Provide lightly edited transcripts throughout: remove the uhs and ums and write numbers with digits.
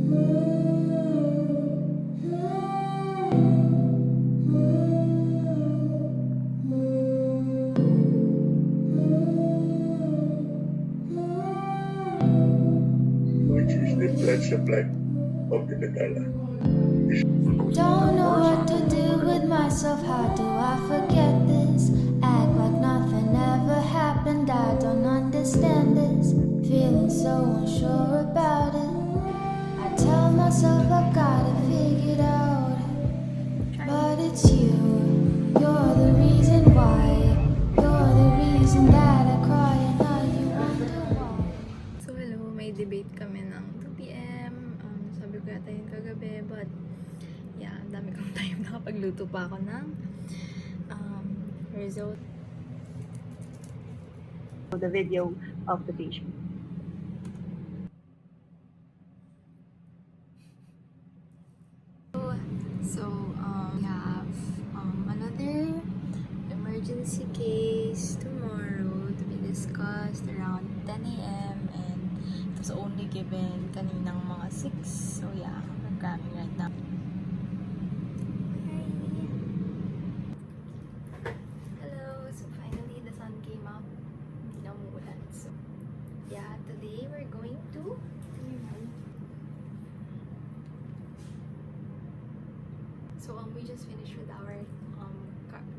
Which is the blood supply of the medulla. Don't know what to do with myself, how do I forget this? Act like nothing ever happened, I don't understand this. Feeling so unsure about it. I tell myself I've got it figured out, but it's you. You're the reason why. You're the reason that I cry and now you wonder why. So hello, may debate kami ng 2 p.m. Sabi ko yata yun kagabi, but yeah, ang dami kong time. Nakapagluto pa ako ng result. The video of the patient. So, we have another emergency case tomorrow to be discussed around 10 a.m. and it was only given kaninang mga 6. So yeah, we're cramming right now. Hello! So finally, the sun came out. Hindi na umuulan. So yeah, today we're going to we just finished with our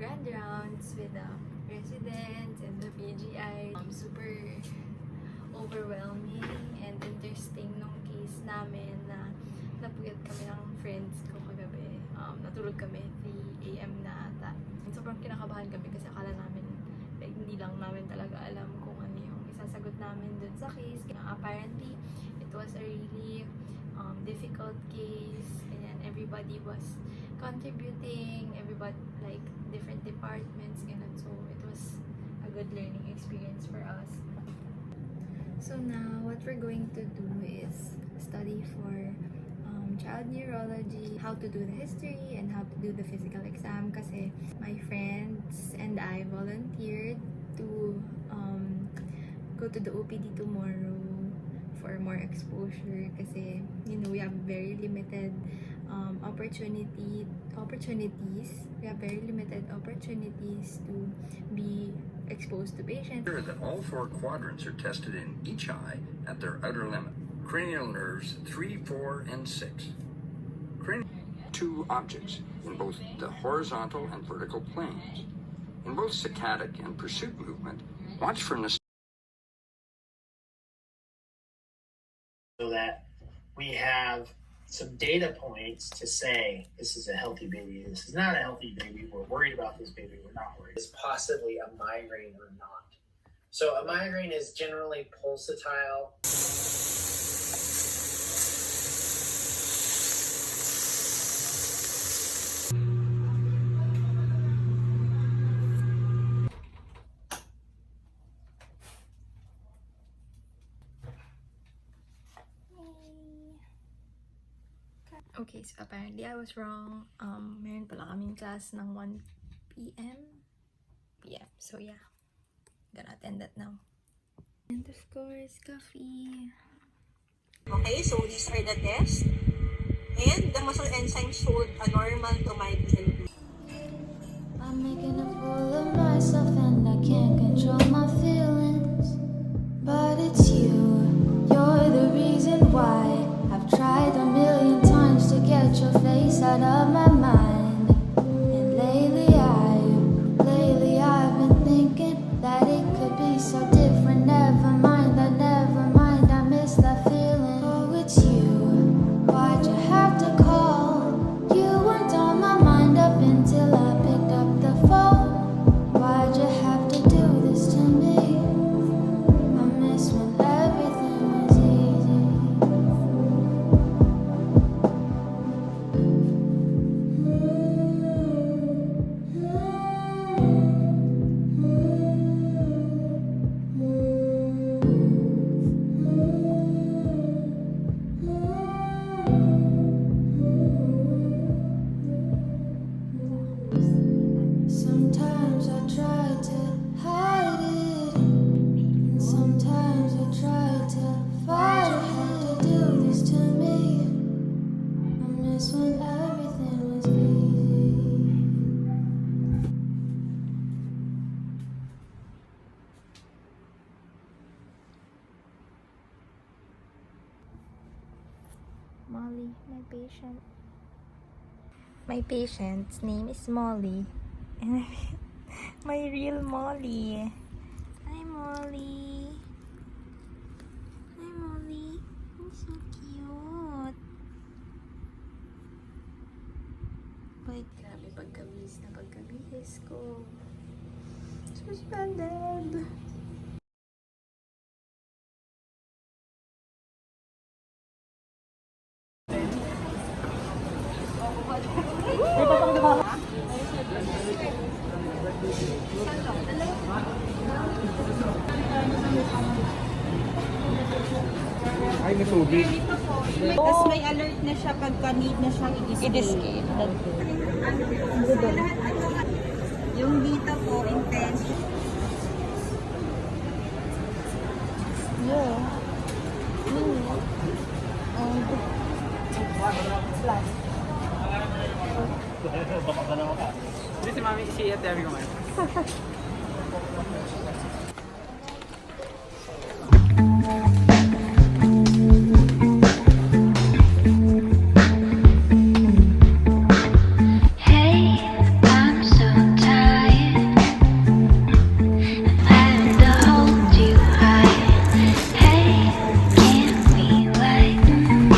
grand rounds with the residents and the PGI. Super overwhelming and interesting nung case namin na napuyat kami ng friends ko kagabi. Natulog kami 3 a.m. na ata. And sobrang kinakabahan kami kasi akala namin like, hindi lang namin talaga alam kung ano yung isasagot namin dun sa case. Apparently, it was a really difficult case and everybody was contributing, everybody like different departments, ganun. So it was a good learning experience for us. So now what we're going to do is study for child neurology, how to do the history and how to do the physical exam kasi my friends and I volunteered to go to the OPD tomorrow for more exposure kasi you know we have very limited opportunities to be exposed to patients. That all 4 quadrants are tested in each eye at their outer limit. Cranial nerves 3, 4, and 6. Two objects in both the horizontal and vertical planes. In both saccadic and pursuit movement, watch for so that we have some data points to say this is a healthy baby, this is not a healthy baby, we're worried about this baby, we're not worried. It's possibly a migraine or not. So a migraine is generally pulsatile. Okay, so apparently I was wrong. Meron pala kaming class ng 1 p.m. So yeah, gonna attend that now. And of course, coffee. Okay, so these are the tests. And the muscle enzymes hold a normal to mild and I'm making a fool of myself and I can't control my feelings, but it's you. You're the reason why. I've tried a million times to get your face out of my mind. And lately I've been thinking that it could be so different. Never mind, I miss that feeling. Oh, it's you. Why'd you have to call? You weren't on my mind up until I picked up the phone. Why'd you have to do this to me? I miss when everything was easy. Molly, my patient. My patient's name is Molly. And my real Molly. Hi, Molly. Hi, Molly. You're so cute. Wait, grabe pagkabihis na pagkabihis ko. Suspended. Ay, may tubig. Tapos may alert na siya pagka need na siyang i-discale. Yung dito po, intense. Yeah. Hindi si Mami, si Ate Abby kumain. Hey, I'm so tired. Having to hold you high. Hey, can we lighten?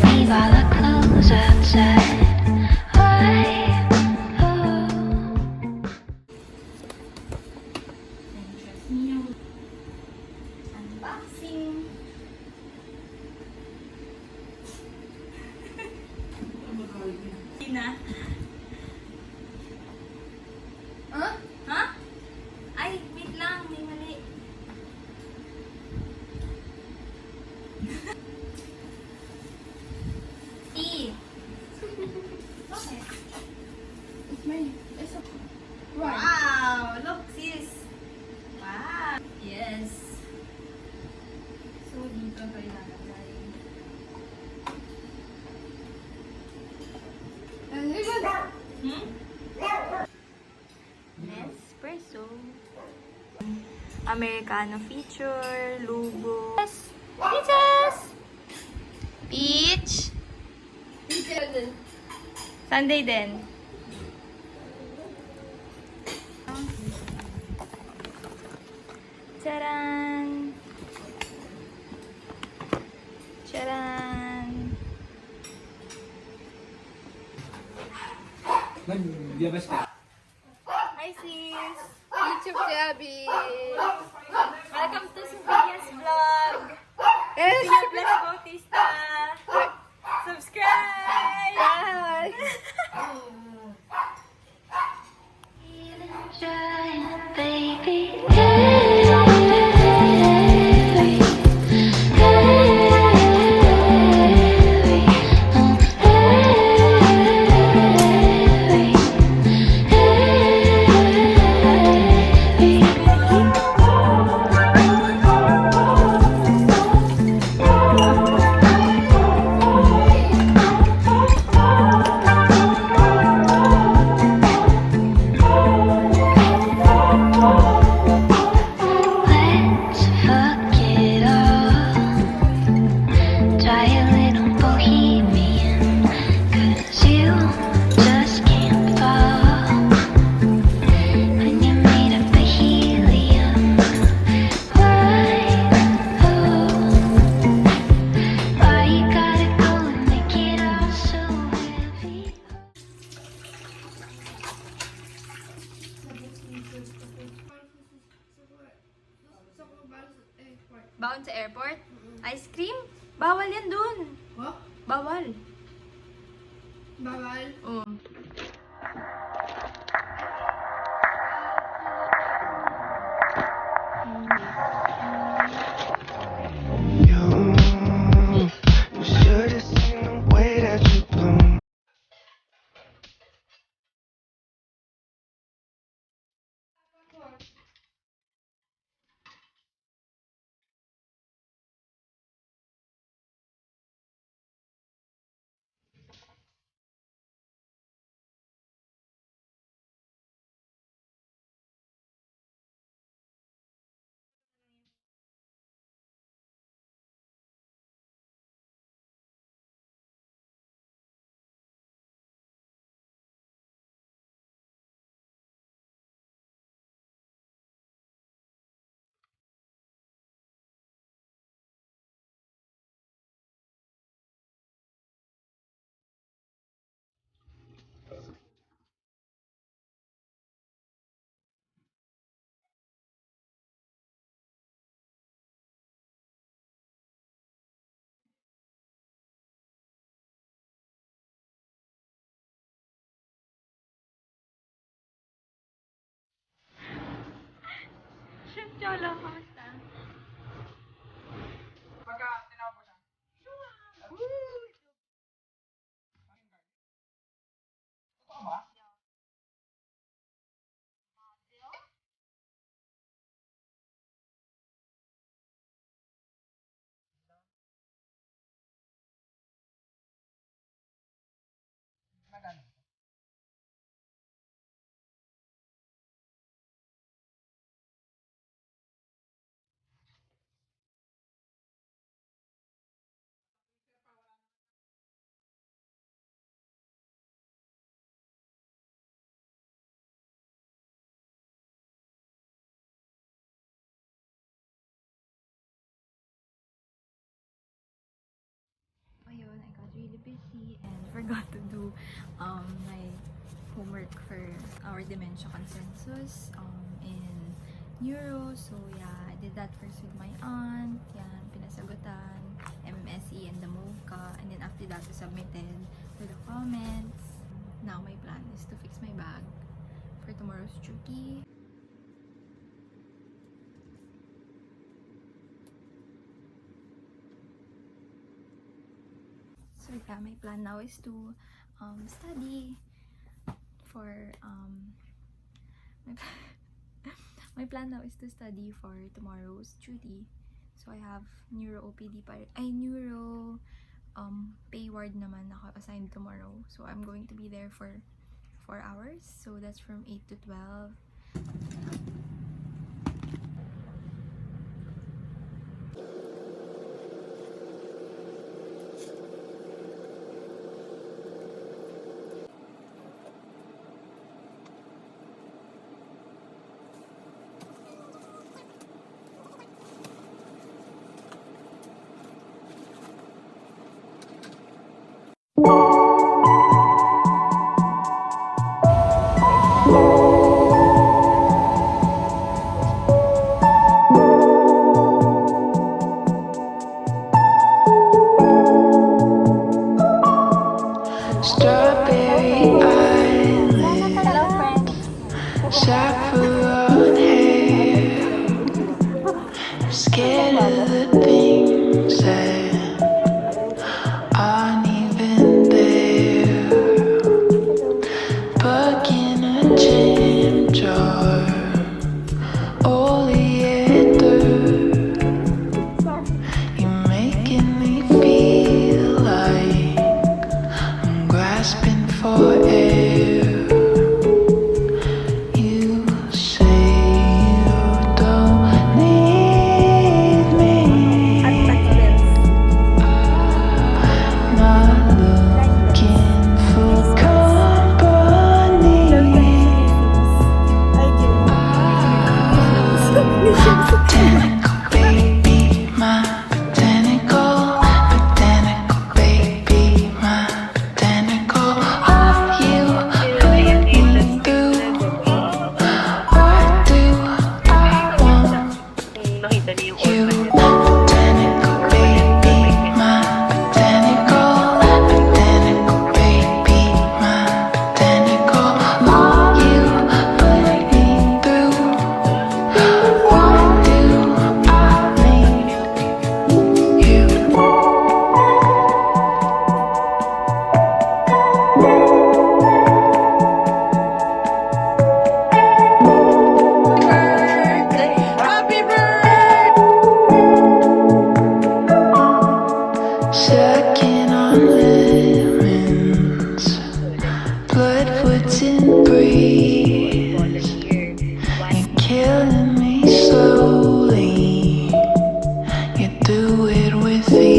Leave all our clothes outside. Why? Oh. Unboxing. Tina. Huh? Huh? Ay, wait lang. May mali. E. Okay. Wow! Look, sis. Wow! Yes. So, dito ko ilalagay. Nespresso. Americano feature, lugo. Yes! Peaches! Peach! Sunday din. Charan! Charan! Nagbiyabas ka. Hi sis! YouTube si Abby! Welcome to Sophia's vlog! Sophia Plus Bautista! Subscribe! Bye! Giant baby. Let's forget all. Try a little bohemian, 'cause you just can't fall. When you're made up of helium, why, oh, why you gotta go and make it all so heavy? Bound sa airport? Ice cream? Bawal yan dun. What? Bawal. Bawal? Oo. Cholo, kamusta? Pagka tinawag mo siya. Totoo ba? Magano? Ayun, I got really busy and forgot to do my homework for our dementia consensus in neuro. So yeah, I did that first with my aunt. Yan, pinasagutan, MMSE and the MOCA. And then after that, we submitted for the comments. Now my plan is to fix my bag for tomorrow's duty. So yeah, my plan now is to study for my plan now is to study for tomorrow's duty. So I have neuro OPD neuro pay ward naman ako assigned tomorrow. So I'm going to be there for 4 hours. So that's from 8 to 12. Strawberry Island, saffron hair. I'm scared of the things that aren't even there. Bug in a jam jar, oleander. You're making me feel like I'm grasping for air. You say you don't need me. Not looking for company. Botanical baby, my botanical baby, my botanical. All you put me through. What do I want? You botanical baby, my botanical baby, my botanical. All you put me through. What do I need? You. Sucking on lemons, bloodwoods and breeze. You're killing me slowly. You do it with ease.